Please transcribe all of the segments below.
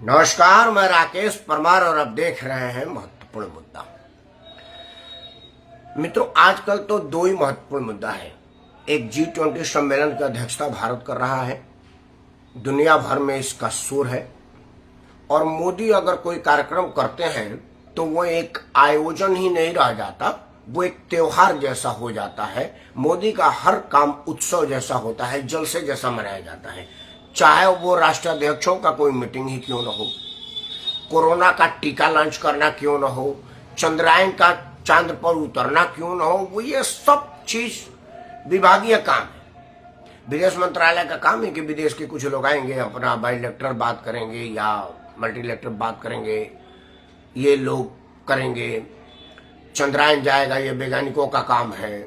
नमस्कार, मैं राकेश परमार और आप देख रहे हैं महत्वपूर्ण मुद्दा। मित्रों, आजकल तो दो ही महत्वपूर्ण मुद्दा है। एक G20 सम्मेलन की अध्यक्षता भारत कर रहा है, दुनिया भर में इसका शोर है। और मोदी अगर कोई कार्यक्रम करते हैं तो वो एक आयोजन ही नहीं रह जाता, वो एक त्योहार जैसा हो जाता है। मोदी का हर काम उत्सव जैसा होता है, जलसे जैसा मनाया जाता है। चाहे वो राष्ट्राध्यक्षों का कोई मीटिंग ही क्यों न हो, कोरोना का टीका लॉन्च करना क्यों न हो, चंद्रयान का चांद पर उतरना क्यों न हो, वो ये सब चीज विभागीय काम है। विदेश मंत्रालय का काम है कि विदेश के कुछ लोग आएंगे, अपना बाइलेटरल बात करेंगे या मल्टीलेटरल बात करेंगे, ये लोग करेंगे। चंद्रयान जाएगा, ये वैज्ञानिकों का काम है।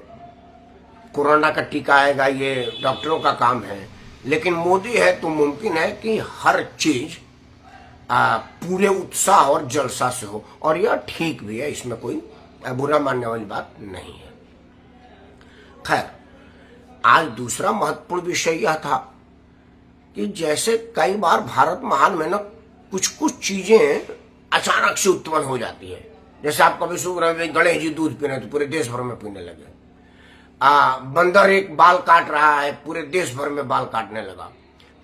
कोरोना का टीका आएगा, ये डॉक्टरों का काम है। लेकिन मोदी है तो मुमकिन है कि हर चीज पूरे उत्साह और जलसा से हो, और यह ठीक भी है, इसमें कोई बुरा मानने वाली बात नहीं है। खैर, आज दूसरा महत्वपूर्ण विषय यह था कि जैसे कई बार भारत महान में न कुछ कुछ चीजें अचानक से उत्पन्न हो जाती है। जैसे आप कभी सुन रहे हैं गणेश जी दूध पी रहे तो पूरे देश भर में पीने लगे। बंदर एक बाल काट रहा है, पूरे देश भर में बाल काटने लगा।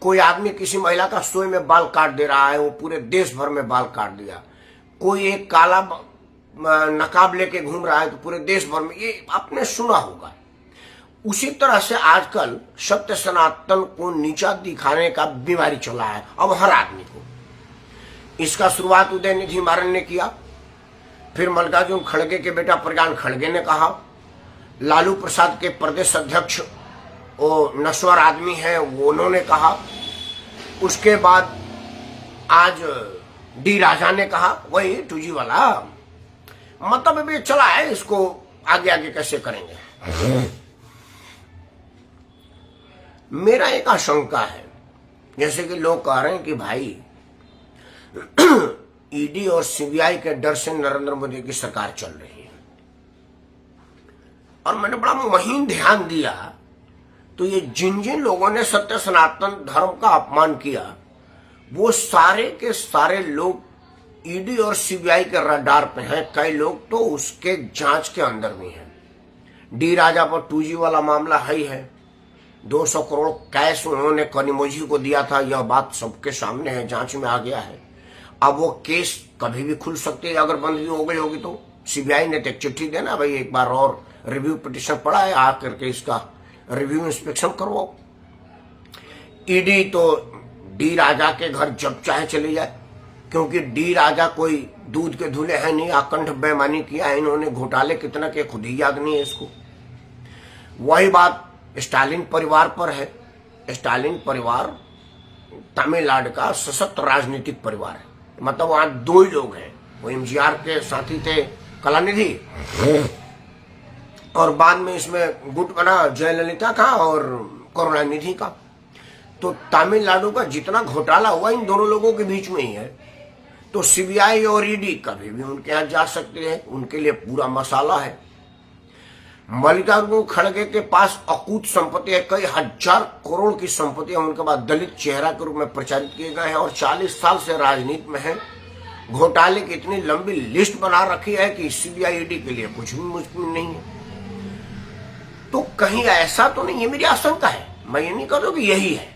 कोई आदमी किसी महिला का सोई में बाल काट दे रहा है, वो पूरे देश भर में बाल काट दिया। कोई एक काला नकाब लेके घूम रहा है तो पूरे देश भर में, ये आपने सुना होगा। उसी तरह से आजकल सत्य सनातन को नीचा दिखाने का बीमारी चला है अब हर आदमी को। इसका शुरुआत उदयनिधि मारन ने किया, फिर मल्लिकार्जुन खड़गे के बेटा प्रज्ञान खड़गे ने कहा, लालू प्रसाद के प्रदेश अध्यक्ष वो नश्वर आदमी है वो उन्होंने कहा, उसके बाद आज डी राजा ने कहा, वही 2G वाला। मतलब अभी चला है, इसको आगे आगे कैसे करेंगे। मेरा एक आशंका है, जैसे कि लोग कह रहे हैं कि भाई ईडी और सीबीआई के डर से नरेंद्र मोदी की सरकार चल रही है। और मैंने बड़ा महीन ध्यान दिया तो ये जिन जिन लोगों ने सत्य सनातन धर्म का अपमान किया, वो सारे के सारे लोग ईडी और सीबीआई के रडार पे हैं। कई लोग तो उसके जांच के अंदर भी हैं। डी राजा पर 2G वाला मामला है 200 करोड़ कैश उन्होंने कनिमोझी को दिया था, यह बात सबके सामने है, जांच में आ गया है। अब वो केस कभी भी खुल सकती है, अगर बंद भी हो गई होगी तो। सीबीआई ने तो एक चिट्ठी देना, भाई एक बार और रिव्यू पिटिशन पड़ा है, आकर के इसका रिव्यू इंस्पेक्शन करवाओ। ईडी तो डी राजा के घर जब चाहे चले जाए, क्योंकि डी राजा कोई दूध के धुले हैं नहीं, अखंड बेईमानी किया है इन्होंने, घोटाले कितना के खुद ही याद नहीं है इसको। वही बात स्टालिन परिवार पर है। स्टालिन परिवार तमिलनाडु का सशक्त राजनीतिक परिवार है। मतलब वहां दो ही लोग हैं, वो एमजीआर के साथी थे कलानिधि, और बाद में इसमें गुट बना जयललिता का और करुणानिधि का। तो तमिलनाडु का जितना घोटाला हुआ इन दोनों लोगों के बीच में ही है। तो सीबीआई और ईडी कभी भी उनके यहाँ जा सकते हैं, उनके लिए पूरा मसाला है। मल्लिकार्जुन खड़गे के पास अकूत संपत्ति है, कई हजार करोड़ की संपत्ति है। उनके बाद दलित चेहरा के रूप में प्रचारित किए गए हैं और 40 साल से राजनीति में है। घोटाले की इतनी लंबी लिस्ट बना रखी है कि सीबीआई ईडी के लिए कुछ भी मुश्किल नहीं है। तो कहीं ऐसा तो नहीं है, मेरी आशंका है। मैं ये नहीं कहता कि यही है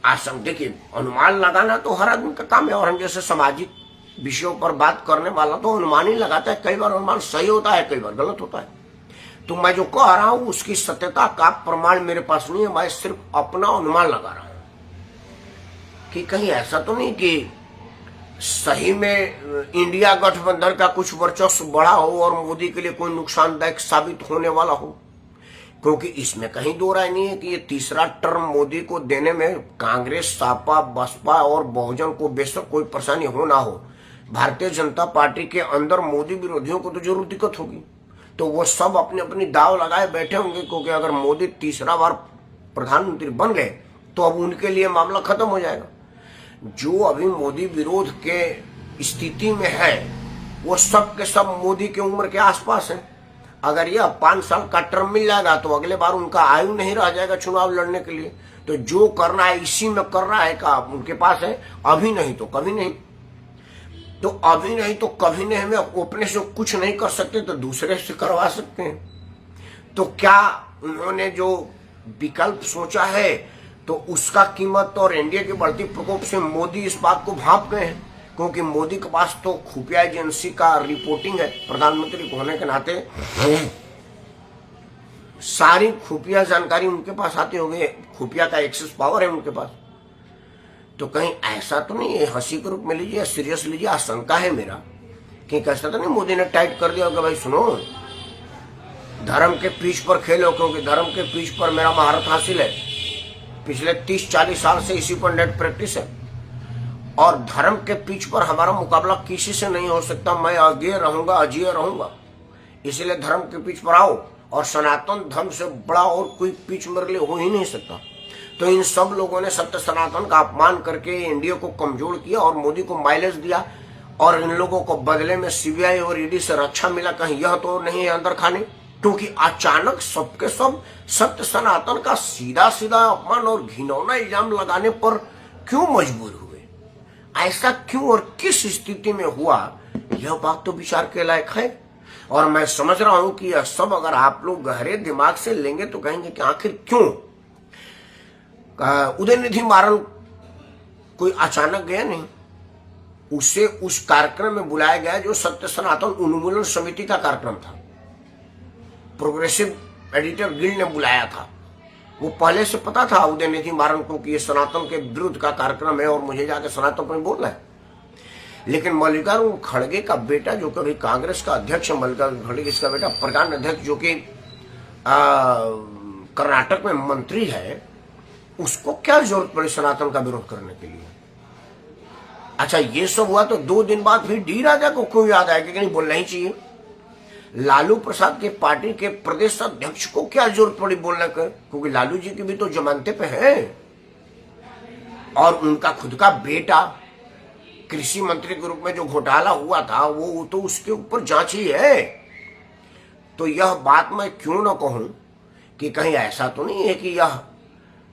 आशंका। देखिए, अनुमान लगाना तो हर आदमी का काम है, और हम जैसे सामाजिक विषयों पर बात करने वाला तो अनुमान ही लगाता है। कई बार अनुमान सही होता है, कई बार गलत होता है। तो मैं जो कह रहा हूं उसकी सत्यता का प्रमाण मेरे पास नहीं है, मैं सिर्फ अपना अनुमान लगा रहा हूं कि कहीं ऐसा तो नहीं कि सही में इंडिया गठबंधन का कुछ वर्चस्व बढ़ा हो और मोदी के लिए कोई नुकसानदायक साबित होने वाला हो। क्योंकि इसमें कहीं दो राय नहीं है कि ये तीसरा टर्म मोदी को देने में कांग्रेस, सपा, बसपा और बहुजन को बेशक कोई परेशानी हो ना हो, भारतीय जनता पार्टी के अंदर मोदी विरोधियों को तो जरूर दिक्कत होगी। तो वो सब अपनी अपनी दाव लगाए बैठे होंगे, क्योंकि अगर मोदी तीसरा बार प्रधानमंत्री बन गए तो अब उनके लिए मामला खत्म हो जाएगा। जो अभी मोदी विरोध के स्थिति में है वो सब के सब मोदी की उम्र के आसपास है। अगर यह 5 साल का टर्म मिल जाएगा तो अगले बार उनका आयु नहीं रह जाएगा चुनाव लड़ने के लिए। तो जो करना है इसी में कर रहा है का उनके पास है, अभी नहीं तो कभी नहीं। तो अभी नहीं तो कभी नहीं में अपने से कुछ नहीं कर सकते तो दूसरे से करवा सकते हैं। तो क्या उन्होंने जो विकल्प सोचा है तो उसका कीमत और एनडीए के बढ़ती प्रकोप से मोदी इस बात को भांप गए हैं, क्योंकि मोदी के पास तो खुफिया एजेंसी का रिपोर्टिंग है, प्रधानमंत्री होने के नाते सारी खुफिया जानकारी उनके पास आती होगी, खुफिया का एक्सेस पावर है उनके पास। तो कहीं ऐसा तो नहीं है, हंसी के रूप में लीजिए या सीरियस लीजिए, आशंका है मेरा कि कैसा तो नहीं मोदी ने टाइट कर दिया होगा, भाई सुनो धर्म के पिच पर खेलो, क्योंकि धर्म के पिच पर मेरा महारत हासिल है, पिछले 30-40 साल से इसी पर नेट प्रैक्टिस है, और धर्म के पिच पर हमारा मुकाबला किसी से नहीं हो सकता, मैं अजेय रहूंगा, अजेय रहूंगा। इसलिए धर्म के पिच पर आओ, और सनातन धर्म से बड़ा और कोई पिच मेरे लिए हो ही नहीं सकता। तो इन सब लोगों ने सत्य सनातन का अपमान करके एनडीए को कमजोर किया और मोदी को माइलेज दिया, और इन लोगों को बदले में सीबीआई और ईडी से रक्षा मिला। कहीं यह तो नहीं है अंदर खाने, क्योंकि अचानक सबके सब सत्य सनातन का सीधा सीधा अपमान और घिनौना इल्जाम लगाने पर क्यों मजबूर हुए, ऐसा क्यों और किस स्थिति में हुआ, यह बात तो विचार के लायक है। और मैं समझ रहा हूं कि यह सब अगर आप लोग गहरे दिमाग से लेंगे तो कहेंगे कि आखिर क्यों। उदयनिधि मारन कोई अचानक गया नहीं, उसे उस कार्यक्रम में बुलाया गया जो सत्य सनातन उन्मूलन समिति का कार्यक्रम था, प्रोग्रेसिव एडिटर गिल्ड ने बुलाया था। वो पहले से पता था उदयनिधि मारन को कि ये सनातन के विरुद्ध का कार्यक्रम है और मुझे जाकर सनातन पर बोलना है। लेकिन मल्लिकार्जुन खड़गे का बेटा जो कभी कांग्रेस का अध्यक्ष है, मल्लिकार्जुन खड़गे इसका बेटा प्रधान अध्यक्ष जो कि कर्नाटक में मंत्री है, उसको क्या जरूरत पड़ी सनातन का विरोध करने के लिए। अच्छा ये सब हुआ तो 2 दिन बाद फिर डी राजा को क्यों याद आया कि नहीं बोलना ही चाहिए। लालू प्रसाद के पार्टी के प्रदेश अध्यक्ष को क्या जरूरत पड़ी बोलने का, क्योंकि लालू जी की भी तो जमानते पे है, और उनका खुद का बेटा कृषि मंत्री के रूप में जो घोटाला हुआ था वो तो उसके ऊपर जांच ही है। तो यह बात मैं क्यों ना कहूं कि कहीं ऐसा तो नहीं है कि यह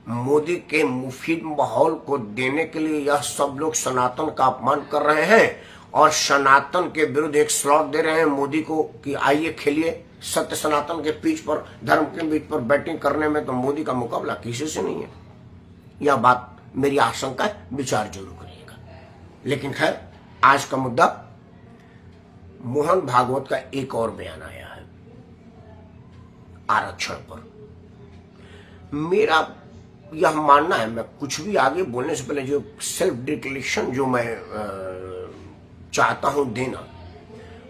मोदी के मुफीद माहौल को देने के लिए यह सब लोग सनातन का अपमान कर रहे हैं और सनातन के विरुद्ध एक स्लॉट दे रहे हैं मोदी को कि आइए खेलिए सत्य सनातन के पिच पर, धर्म के बीच पर बैटिंग करने में तो मोदी का मुकाबला किसी से नहीं है। यह बात मेरी आशंका है, विचार जरूर करिएगा। लेकिन खैर आज का मुद्दा, मोहन भागवत का एक और बयान आया है आरक्षण पर। मेरा यह मानना है, मैं कुछ भी आगे बोलने से पहले जो सेल्फ डिक्लेरेशन जो मैं चाहता हूं देना,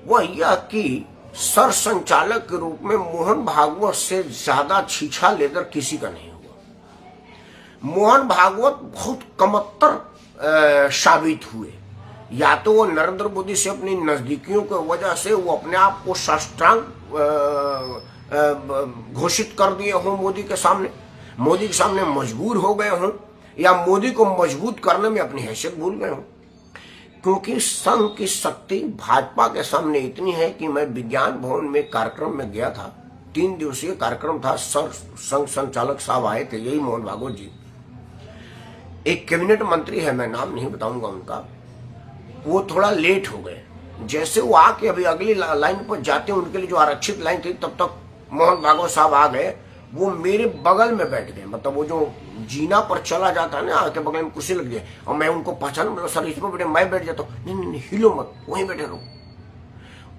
वह यह कि सर संचालक के रूप में मोहन भागवत से ज्यादा छीछा लेकर किसी का नहीं हुआ। मोहन भागवत बहुत कमत्तर साबित हुए, या तो वो नरेंद्र मोदी से अपनी नजदीकियों की वजह से वो अपने आप को साष्टांग घोषित कर दिए हों मोदी के सामने मजबूर हो गए हों, या मोदी को मजबूत करने में अपनी हैसियत भूल गए हों। क्योंकि संघ की शक्ति भाजपा के सामने इतनी है कि मैं विज्ञान भवन में कार्यक्रम में गया था, 3 दिवसीय कार्यक्रम था, संघ संचालक साहब आए थे, यही मोहन भागवत जी। एक कैबिनेट मंत्री है, मैं नाम नहीं बताऊंगा उनका, वो थोड़ा लेट हो गए। जैसे वो आके अभी अगली लाइन पर जाते, उनके लिए जो आरक्षित लाइन थी, तब तक मोहन भागवत साहब आ गए। वो मेरे बगल में बैठ गए, मतलब वो जो जीना पर चला जाता है ना, आके बगल में कुर्सी लग गई, और मैं उनको पहचान, मतलब सर इसमें बैठे, मैं बैठ जाता हूँ, नहीं हिलो मत, वहीं बैठे रहो।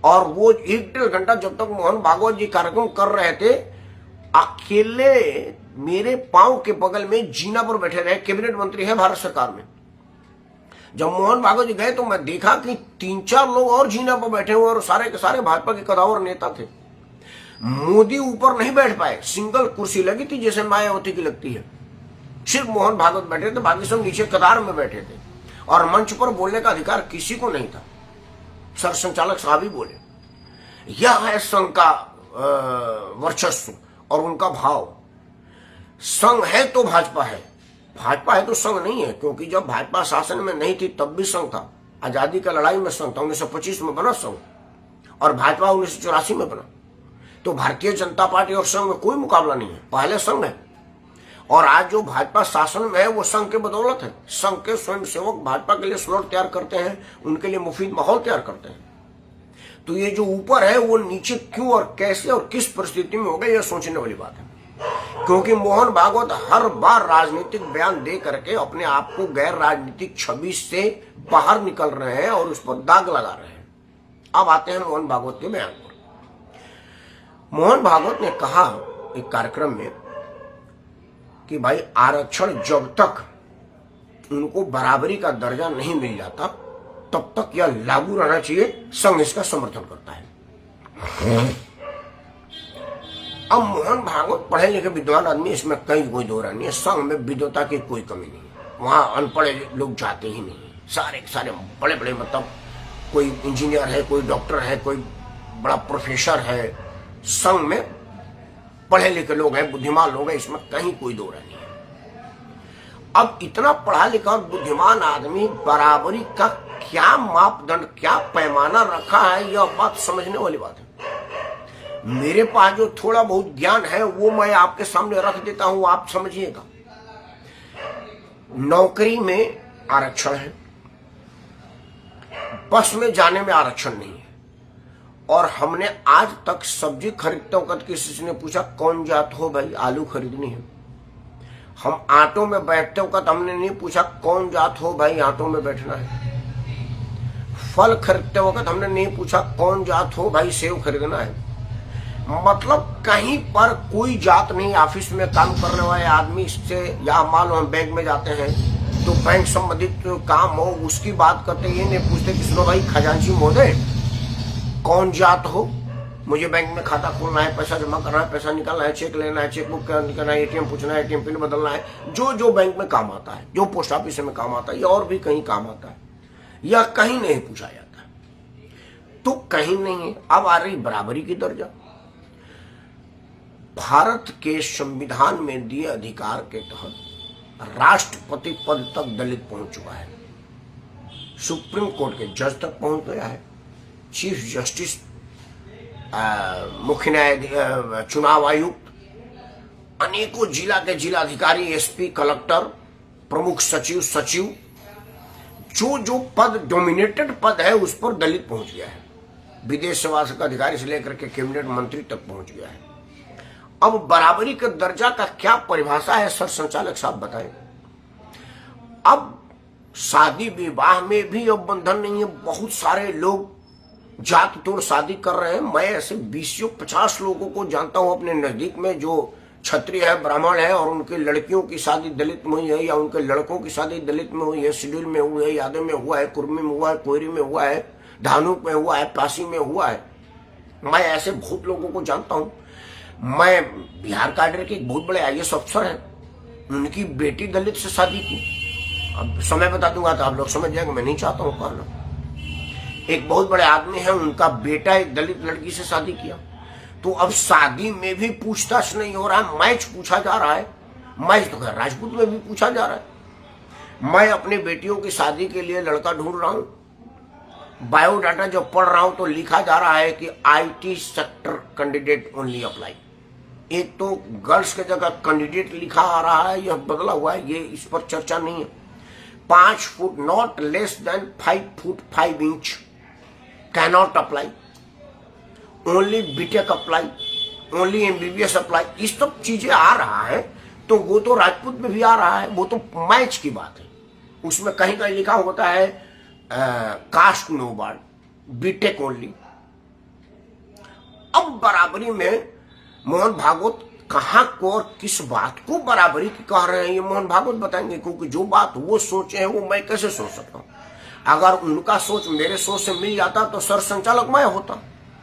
और वो 1-1.5 घंटा जब तक मोहन भागवत जी कार्यक्रम कर रहे थे, अकेले मेरे पांव के बगल में जीना पर बैठे रहे। कैबिनेट मंत्री है भारत सरकार में। जब मोहन भागवत जी गए तो मैं देखा कि 3-4 लोग और जीना पर बैठे हुए, और सारे के सारे भाजपा के कदावर नेता थे। मोदी ऊपर नहीं बैठ पाए, सिंगल कुर्सी लगी थी जैसे मायावती की लगती है, सिर्फ मोहन भागवत बैठे थे, बाकी सब नीचे कतार में बैठे थे, और मंच पर बोलने का अधिकार किसी को नहीं था। सर संचालक साहब ही बोले। यह है संघ का वर्चस्व और उनका भाव। संघ है तो भाजपा है, भाजपा है तो संघ नहीं है, क्योंकि जब भाजपा शासन में नहीं थी तब भी संघ था। आजादी का लड़ाई में संघ था, 1925 में बना संघ, और भाजपा 1984 में बना। तो भारतीय जनता पार्टी और संघ में कोई मुकाबला नहीं है, पहले संघ है। और आज जो भाजपा शासन में है वो संघ के बदौलत है। संघ के स्वयंसेवक भाजपा के लिए स्लोट तैयार करते हैं, उनके लिए मुफीद माहौल तैयार करते हैं। तो ये जो ऊपर है वो नीचे क्यों और कैसे और किस परिस्थिति में हो गया, ये सोचने वाली बात है। क्योंकि मोहन भागवत हर बार राजनीतिक बयान दे करके अपने आप को गैर राजनीतिक छवि से बाहर निकल रहे हैं और उस पर दाग लगा रहे हैं। अब आते हैं मोहन भागवत के बयान पर। मोहन भागवत ने कहा एक कार्यक्रम में कि भाई आरक्षण जब तक उनको बराबरी का दर्जा नहीं मिल जाता तब तक यह लागू रहना चाहिए, संघ इसका समर्थन करता है। अब मोहन भागवत पढ़े लिखे विद्वान आदमी, इसमें कहीं कोई दो राय नहीं है। संघ में विद्वता की कोई कमी नहीं है, वहां अनपढ़े लोग जाते ही नहीं। सारे बड़े बड़े, मतलब कोई इंजीनियर है, कोई डॉक्टर है, कोई बड़ा प्रोफेसर है। संघ में पढ़े लिखे लोग हैं, बुद्धिमान लोग हैं, इसमें कहीं कोई दो राय नहीं है। अब इतना पढ़ा लिखा और बुद्धिमान आदमी बराबरी का क्या मापदंड, क्या पैमाना रखा है, यह बात समझने वाली बात है। मेरे पास जो थोड़ा बहुत ज्ञान है वो मैं आपके सामने रख देता हूं, आप समझिएगा। नौकरी में आरक्षण है, बस में जाने में आरक्षण नहीं है। और हमने आज तक सब्जी खरीदते वक्त किसी ने पूछा कौन जात हो भाई, आलू खरीदनी है। हम ऑटो में बैठते वक्त हमने नहीं पूछा कौन जात हो भाई, ऑटो में बैठना है। फल खरीदते वक्त हमने नहीं पूछा कौन जात हो भाई, सेब खरीदना है। मतलब कहीं पर कोई जात नहीं। ऑफिस में काम करने वाले आदमी से, या मान लो हम बैंक में जाते हैं तो बैंक संबंधित काम हो उसकी बात करते, ये नहीं पूछते कि सुनो भाई खजांची महोदय कौन जात हो, मुझे बैंक में खाता खोलना है, पैसा जमा करना है, पैसा निकालना है, चेक लेना है, चेकबुक निकालना है, एटीएम पूछना है, एटीएम पिन बदलना है, जो बैंक में काम आता है, जो पोस्ट ऑफिस में काम आता है, या और भी कहीं काम आता है, या कहीं नहीं पूछा जाता। तो कहीं नहीं है। अब आ रही बराबरी की दर्जा। भारत के संविधान में दिए अधिकार के तहत राष्ट्रपति पद तक दलित पहुंच चुका है, सुप्रीम कोर्ट के जज तक पहुंच गया है, चीफ जस्टिस, मुख्य न्यायाधीश, चुनाव आयुक्त, अनेकों जिला के जिलाधिकारी, एसपी, कलेक्टर, प्रमुख सचिव, जो पद डोमिनेटेड पद है उस पर दलित पहुंच गया है। विदेश सेवा का अधिकारी से लेकर के कैबिनेट मंत्री तक पहुंच गया है। अब बराबरी के दर्जा का क्या परिभाषा है, सर संचालक साहब बताएं। अब शादी विवाह में भी अब बंधन नहीं है। बहुत सारे लोग जात तोड़ शादी कर रहे हैं। मैं ऐसे 20-50 लोगों को जानता हूं अपने नजदीक में जो क्षत्रिय है, ब्राह्मण है, और उनकी लड़कियों की शादी दलित में हुई है, या उनके लड़कों की शादी दलित में हुई है, शेड्यूल में हुई है, यादव में हुआ है, कुर्मी में हुआ है, कोयरी में हुआ है, धानुक में हुआ है, पासी में हुआ है। मैं ऐसे बहुत लोगों को जानता हूं। मैं बिहार कैडर के एक बहुत बड़े आईएएस अफसर हैं, उनकी बेटी दलित से शादी की। अब समय बता दूंगा तो आप लोग समझ जाएंगे, मैं नहीं चाहता हूं कहना। एक बहुत बड़े आदमी है, उनका बेटा एक दलित लड़की से शादी किया। तो अब शादी में भी पूछताछ नहीं हो रहा है, मैच पूछा जा रहा है। मैच तो खैर राजपूत में भी पूछा जा रहा है। मैं अपनी बेटियों की शादी के लिए लड़का ढूंढ रहा हूं। बायोडाटा जब पढ़ रहा हूं तो लिखा जा रहा है कि IT sector candidate only apply. एक तो गर्ल्स की जगह कैंडिडेट लिखा आ रहा है, यह बदला हुआ है, ये इस पर चर्चा नहीं है। 5 foot not less than 5 foot 5 inch cannot apply, only BTech apply, only MBBS apply. इस सब चीजें आ रहा है। तो वो तो राजपूत में भी आ रहा है, वो तो मैच की बात है। उसमें कहीं कहीं लिखा होता है caste no barred, BTech only. अब बराबरी में मोहन भागवत कहां को और किस बात को बराबरी की कह रहे हैं, ये मोहन भागवत बताएंगे। क्योंकि जो बात वो सोचे हैं वो मैं कैसे सोच सकता हूं। अगर उनका सोच मेरे सोच से मिल जाता तो सर संचालक मैं होता,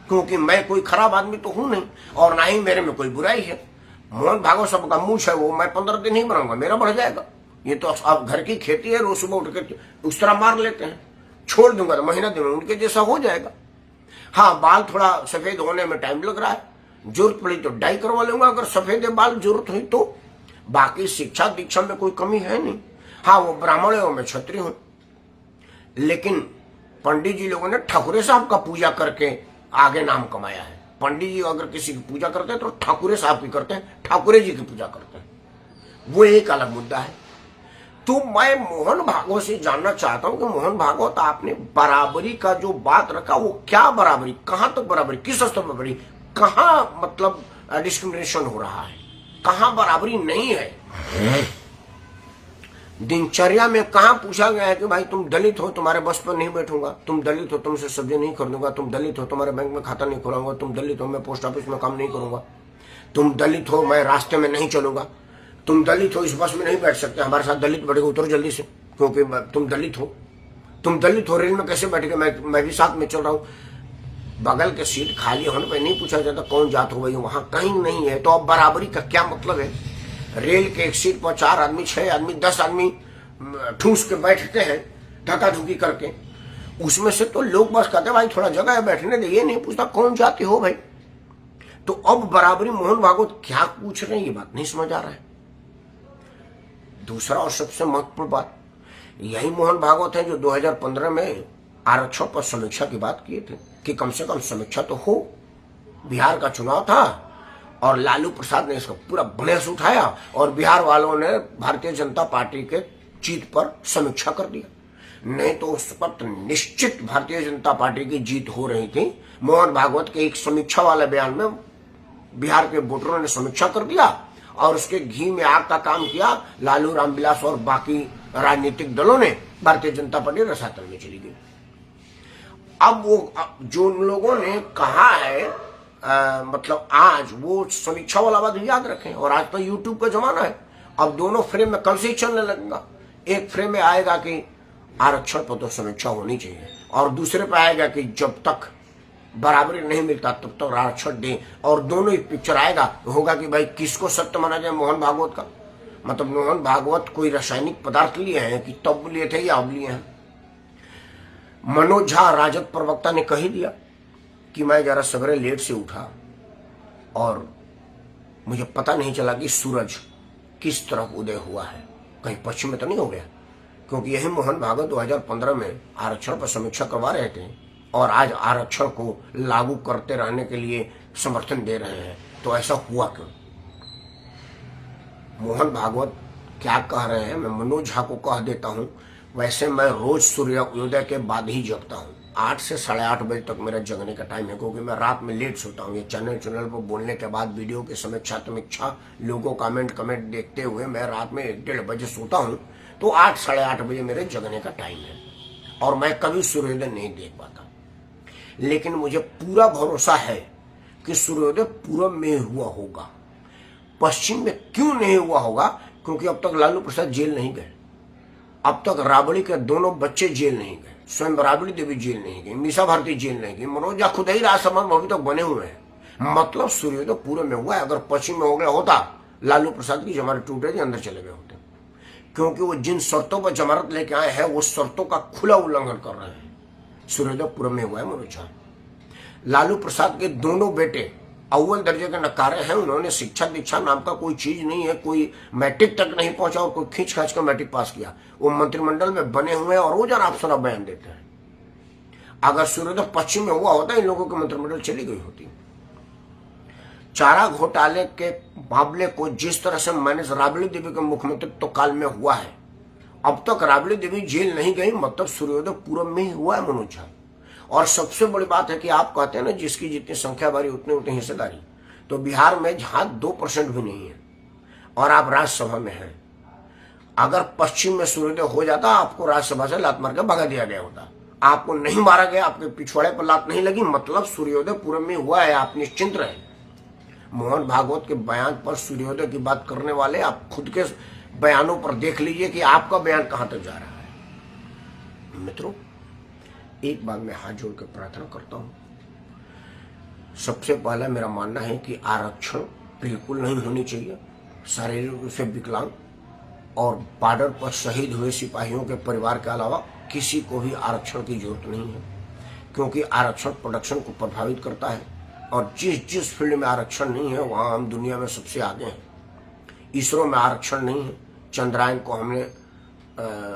क्योंकि मैं कोई खराब आदमी तो हूं नहीं, और ना ही मेरे में कोई बुराई है। मोहन भागवत सबका मूछ है, वो मैं 15 दिन ही बनाऊंगा, मेरा बढ़ जाएगा। ये तो अब घर की खेती है, रोज सुबह उठ के उस तरह मार लेते हैं, छोड़ दूंगा तो महीना दिन उनके जैसा हो जाएगा। हाँ, बाल थोड़ा सफेद होने में टाइम लग रहा है, जरूरत पड़ी तो डाई करवा लूंगा अगर सफेद बाल जरूरत हुई तो। बाकी शिक्षा दीक्षा में कोई कमी है नहीं। हाँ, वो ब्राह्मण है, मैं क्षत्रिय हूं। लेकिन पंडित जी लोगों ने ठाकुरे साहब का पूजा करके आगे नाम कमाया है। पंडित जी अगर किसी की पूजा करते हैं तो ठाकुरे साहब की करते हैं, ठाकुरे जी की पूजा करते हैं। वो एक अलग मुद्दा है। तो मैं मोहन भागवत से जानना चाहता हूं कि मोहन भागवत आपने बराबरी का जो बात रखा वो क्या बराबरी, कहां तक बराबरी, किस स्तर पर बराबरी, कहां मतलब डिस्क्रिमिनेशन हो रहा है, कहां बराबरी नहीं है। दिनचर्या में कहां पूछा गया है कि भाई तुम दलित हो तुम्हारे बस पर नहीं बैठूंगा, तुम दलित हो तुमसे सब्जी नहीं खरीदूंगा, तुम दलित हो तुम्हारे बैंक में खाता नहीं खोलूंगा, तुम दलित हो मैं पोस्ट ऑफिस में काम नहीं करूंगा, तुम दलित हो मैं रास्ते में नहीं चलूंगा, तुम दलित हो इस बस में नहीं बैठ सकते, हमारे साथ दलित बैठेगा उतरो जल्दी से क्योंकि तुम दलित हो, तुम दलित हो रेल में कैसे बैठेगा, मैं भी साथ में चल रहा हूं। बगल के सीट खाली होने पर नहीं पूछा जाता कौन जात हो भाई, वहां कहीं नहीं है। तो अब बराबरी का क्या मतलब है? रेल के एक सीट पर 4 आदमी 6 आदमी 10 आदमी ठूस के बैठते हैं धक्का-धुक्की करके, उसमें से तो लोग बस कहते भाई थोड़ा जगह है बैठने दे, ये नहीं पूछता कौन जाति हो भाई। तो अब बराबरी मोहन भागवत क्या पूछ रहे हैं ये बात नहीं समझ आ रहा है। दूसरा और सबसे महत्वपूर्ण बात, यही मोहन भागवत है जो 2015 में आरक्षण पर समीक्षा की बात किए थे कि कम से कम समीक्षा तो हो। बिहार का चुनाव था और लालू प्रसाद ने इसका पूरा बहस उठाया और बिहार वालों ने भारतीय जनता पार्टी के जीत पर समीक्षा कर दिया, नहीं तो उस वक्त निश्चित भारतीय जनता पार्टी की जीत हो रही थी। मोहन भागवत के एक समीक्षा वाले बयान में बिहार के वोटरों ने समीक्षा कर दिया और उसके घी में आग का काम किया लालू, रामविलास और बाकी राजनीतिक दलों ने। भारतीय जनता पार्टी रसातल में चली गई। अब वो जो लोगों ने कहा है मतलब आज वो समीक्षा वाला बात याद रखें। और आज तो यूट्यूब का जमाना है, अब दोनों फ्रेम में कल से ही चलने लगेगा। एक फ्रेम में आएगा कि आरक्षण पर तो समीक्षा होनी चाहिए और दूसरे पे आएगा कि जब तक बराबरी नहीं मिलता तब तक आरक्षण दें, और दोनों ही पिक्चर आएगा होगा कि भाई किसको सत्य माना जाए मोहन भागवत का। मतलब मोहन भागवत कोई रासायनिक पदार्थ लिए हैं कि तब लिए थे या अब लिए हैं। मनोज झा राजद प्रवक्ता ने कही दिया कि मैं जरा सवेरे लेट से उठा और मुझे पता नहीं चला कि सूरज किस तरफ उदय हुआ है, कहीं पश्चिम में तो नहीं हो गया, क्योंकि यही मोहन भागवत 2015 में आरक्षण पर समीक्षा करवा रहे थे और आज आरक्षण को लागू करते रहने के लिए समर्थन दे रहे हैं। तो ऐसा हुआ क्यों? मोहन भागवत क्या कह रहे हैं मैं मनोज झा को कह देता हूं। वैसे मैं रोज सूर्योदय के बाद ही जगता हूं, 8 से 8:30 बजे तक मेरा जगने का टाइम है, क्योंकि मैं रात में लेट सोता हूं। ये चैनल पर बोलने के बाद वीडियो की समीक्षा लोगों कमेंट देखते हुए मैं रात में 1-1:30 बजे सोता हूं। तो 8 साढ़े 8 बजे मेरे जगने का टाइम है और मैं कभी सूर्योदय नहीं देख पाता। लेकिन मुझे पूरा भरोसा है कि सूर्योदय पूरब में हुआ होगा। पश्चिम में क्यों नहीं हुआ होगा? क्योंकि अब तक लालू प्रसाद जेल नहीं गए, अब तक राबड़ी के दोनों बच्चे जेल नहीं गए, स्वयं राबड़ी देवी जेल नहीं गई, मीसा भारती जेल नहीं गई, मनोज झा खुद ही राजसभा में अभी तक बने हुए हैं। मतलब सूर्योदय पूरब में हुआ है। अगर पश्चिम में हो गया होता लालू प्रसाद की जमानत टूट रही थी, अंदर चले गए होते, क्योंकि वो जिन शर्तों पर जमानत लेके आए हैं वो शर्तों का खुला उल्लंघन कर रहे हैं। सूर्योदय पूरब में हुआ है मनोज झा। लालू प्रसाद के दोनों बेटे अव्वल दर्जे के नकारे हैं, उन्होंने शिक्षा दीक्षा नाम का कोई चीज नहीं है, कोई मैट्रिक तक नहीं पहुंचा और कोई खींच खाच कर मैट्रिक पास किया। वो मंत्रिमंडल में बने हुए हैं और रोजाना आप शराब बयान देते हैं। अगर सूर्योदय पश्चिम में हुआ होता इन लोगों की मंत्रिमंडल चली गई होती। चारा घोटाले के मामले को जिस तरह से मैनेज राबड़ी देवी के मुख्यमंत्रित्व काल में हुआ है, अब तक राबड़ी देवी जेल नहीं गई, मतलब सूर्योदय पूरब में ही हुआ है मनोज झा। और सबसे बड़ी बात है कि आप कहते हैं ना जिसकी जितनी संख्या बारी उतनी उतनी हिस्सेदारी, तो बिहार में जहां 2% भी नहीं है और आप राज्यसभा में हैं, अगर पश्चिम में सूर्योदय हो जाता आपको राज्यसभा से लात मार के भगा दिया गया होता। आपको नहीं मारा गया, आपके पिछवाड़े पर लात नहीं लगी, मतलब सूर्योदय पूरब में हुआ है, आप निश्चिंत रहे। मोहन भागवत के बयान पर सूर्योदय की बात करने वाले आप खुद के बयानों पर देख लीजिए कि आपका बयान कहां तक जा रहा है। मित्रों, एक बात मैं हाथ जोड़ के प्रार्थना करता हूं। सबसे पहला मेरा मानना है कि आरक्षण बिल्कुल नहीं होनी चाहिए। शारीरिक रूप से विकलांग और बॉर्डर पर शहीद हुए सिपाहियों के परिवार के अलावा किसी को भी आरक्षण की जरूरत नहीं है, क्योंकि आरक्षण प्रोडक्शन को प्रभावित करता है और जिस फील्ड में आरक्षण नहीं है वहां हम दुनिया में सबसे आगे हैं। इसरो में आरक्षण नहीं है, चंद्रयान को हमने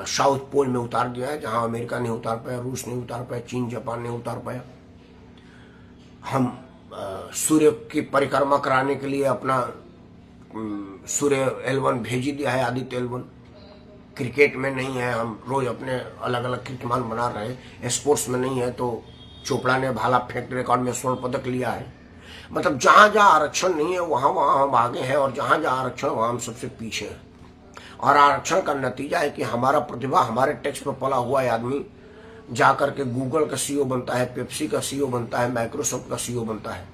साउथ पोल में उतार दिया है, जहां अमेरिका नहीं उतार पाया, रूस नहीं उतार पाया, चीन जापान नहीं उतार पाया। हम सूर्य की परिक्रमा कराने के लिए अपना सूर्य L1 भेज ही दिया है, आदित्य L1। क्रिकेट में नहीं है, हम रोज अपने अलग अलग कीर्तिमान बना रहे हैं। स्पोर्ट्स में नहीं है तो चोपड़ा ने भाला फेंक रिकॉर्ड में स्वर्ण पदक लिया है। मतलब जहां जहां आरक्षण नहीं है वहां वहां हम आगे हैं, और जहां जहां आरक्षण वहां हम सबसे पीछे हैं। और आरक्षण का नतीजा है कि हमारा प्रतिभा, हमारे टैक्स पर पला हुआ है आदमी जाकर के गूगल का CEO बनता है, पेप्सी का CEO बनता है, माइक्रोसॉफ्ट का CEO बनता है।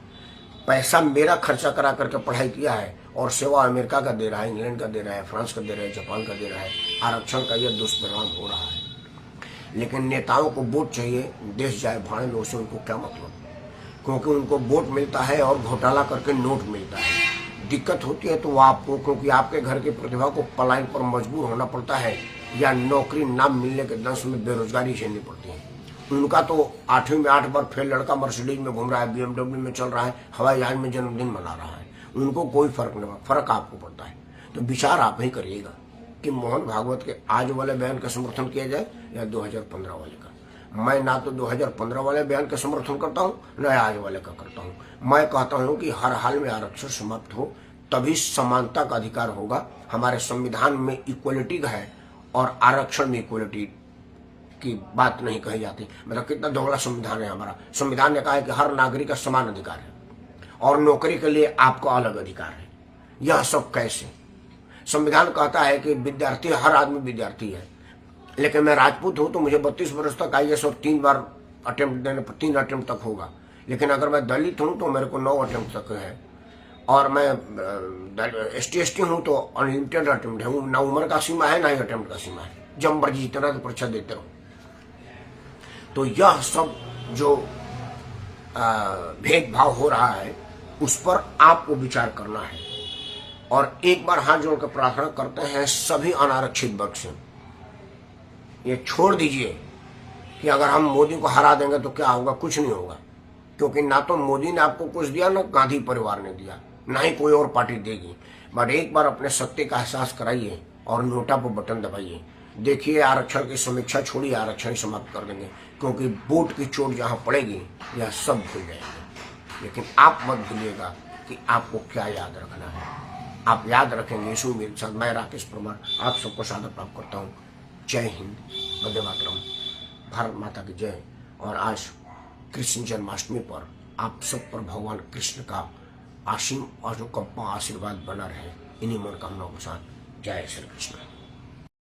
पैसा मेरा खर्चा करा करके पढ़ाई किया है और सेवा अमेरिका का दे रहा है, इंग्लैंड का दे रहा है, फ्रांस का दे रहा है, जापान का दे रहा है। आरक्षण का यह दुष्परिणाम हो रहा है। लेकिन नेताओं को वोट चाहिए, देश जाए भाड़े में, उससे उनको क्या मतलब? क्योंकि उनको वोट मिलता है और घोटाला करके नोट मिलता है। दिक्कत होती है तो आपको, क्योंकि आपके घर की प्रतिभा को पलायन पर मजबूर होना पड़ता है या नौकरी ना मिलने के दंश में बेरोजगारी झेलनी पड़ती है। उनका तो 8वीं में 8 बार फेल लड़का मर्सिडीज में घूम रहा है, BMW में चल रहा है, हवाई जहाज में जन्मदिन मना रहा है। उनको कोई फर्क नहीं, फर्क आपको पड़ता है। तो विचार आप ही करिएगा कि मोहन भागवत के आज वाले बयान का समर्थन किया जाए या 2015 वाले का। मैं ना तो 2015 वाले बयान का समर्थन करता हूँ, न आज वाले का करता हूँ। मैं कहता हूँ कि हर हाल में आरक्षण समाप्त हो, तभी समानता का अधिकार होगा। हमारे संविधान में इक्वलिटी है और आरक्षण में इक्वलिटी की बात नहीं कही जाती। मतलब कितना दोगला संविधान है हमारा। संविधान ने कहा है कि हर नागरिक का समान अधिकार है और नौकरी के लिए आपको अलग अधिकार है। यह सब कैसे? संविधान कहता है कि विद्यार्थी, हर आदमी विद्यार्थी है, लेकिन मैं राजपूत हूं तो मुझे 32 वर्ष तक IAS और 3 बार अटेम्प्ट देने पर 3 अटेम्प्ट तक होगा। लेकिन अगर मैं दलित हूं तो मेरे को 9 अटेम्प्ट तक है, और मैं ST हूं तो अनलिमिटेड अटेम्प्ट है। ना उम्र का सीमा है, ना ही अटेम्प्ट का सीमा है। जब मर्जी जितना तो परीक्षा देते रहो। तो यह सब जो भेदभाव हो रहा है उस पर आपको विचार करना है। और एक बार हाथ जोड़कर प्रार्थना करते हैं सभी अनारक्षित वर्ग से, ये छोड़ दीजिए कि अगर हम मोदी को हरा देंगे तो क्या होगा। कुछ नहीं होगा, क्योंकि ना तो मोदी ने आपको कुछ दिया, ना गांधी परिवार ने दिया, ना ही कोई और पार्टी देगी। बट एक बार अपने सत्य का एहसास कराइए और नोटा पर बटन दबाइए। देखिए, आरक्षण की समीक्षा छोड़िए, आरक्षण समाप्त कर देंगे, क्योंकि वोट की चोट जहां पड़ेगी यह सब भूल जाएंगे। लेकिन आप मत भूलिएगा कि आपको क्या याद रखना है। आप याद रखेंगे, यीशु मेरे साथ। मैं राकेश परमार आप सबको सादर प्राप्त करता हूँ। जय हिंद, वंदे मातरम, भारत माता की जय। और आज कृष्ण जन्माष्टमी पर आप सब पर भगवान कृष्ण का असीम और जो कप्पा आशीर्वाद बना रहे, इन्हीं मनोकामनाओं के साथ। जय श्री कृष्ण।